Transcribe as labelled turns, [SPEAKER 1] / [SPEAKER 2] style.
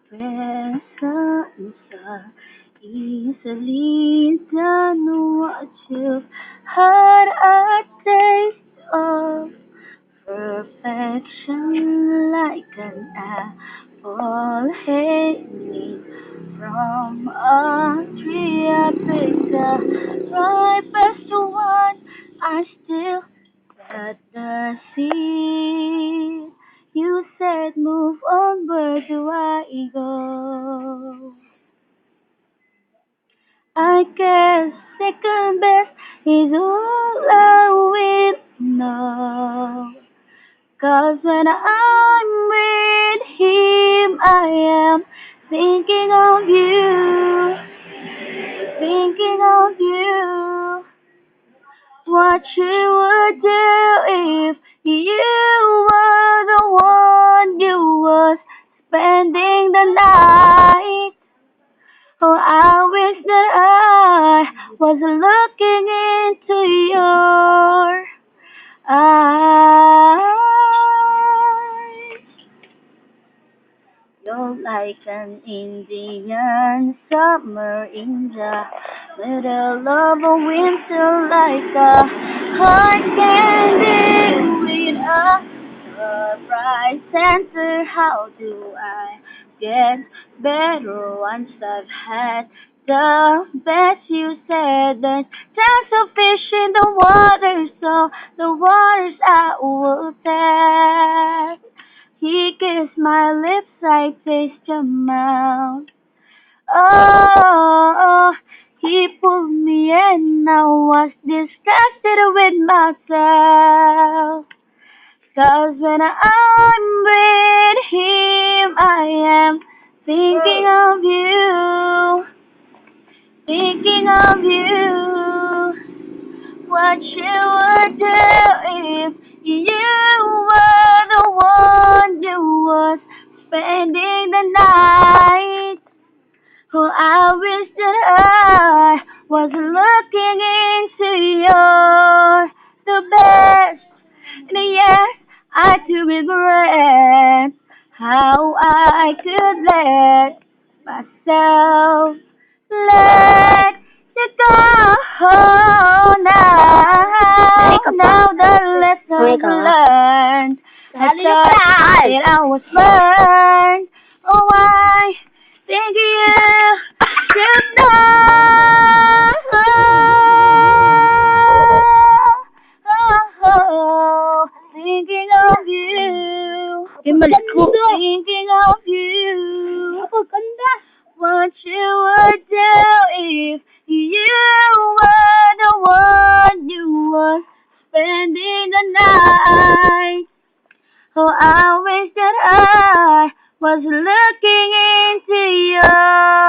[SPEAKER 1] presence easily done what you've had a taste of perfection like an apple hanging from a tree. I picked the ripest one. I still got the seed. You said move on, where do I go? I guess second best is all I will know. 'Cause when I'm with him, I am thinking of you, thinking of you. What you would do if you were the one you was spending the night. Oh, I wish that I was looking into your eyes. You're like an Indian summer in the middle of a winter, like a hard candy with a surprise center. How do I get better once I've had the best? You said that tons of fish in the water, so the waters I will test. He kissed my lips, I taste your mouth. Oh, he pulled me in, I was disgusted with myself. 'Cause when I'm with him, I am thinking of you, thinking of you. What you would do if you were the one you was spending the night. Oh, I wish that I was looking into your the best. And yes, I do regret how I could let myself let you go now. Now the lessons learned, I thought that I was burned. Oh, I think you should know. Oh, thinking of you, thinking of you. What you would do if you were the one you was spending the night. Oh, I wish that I was looking into your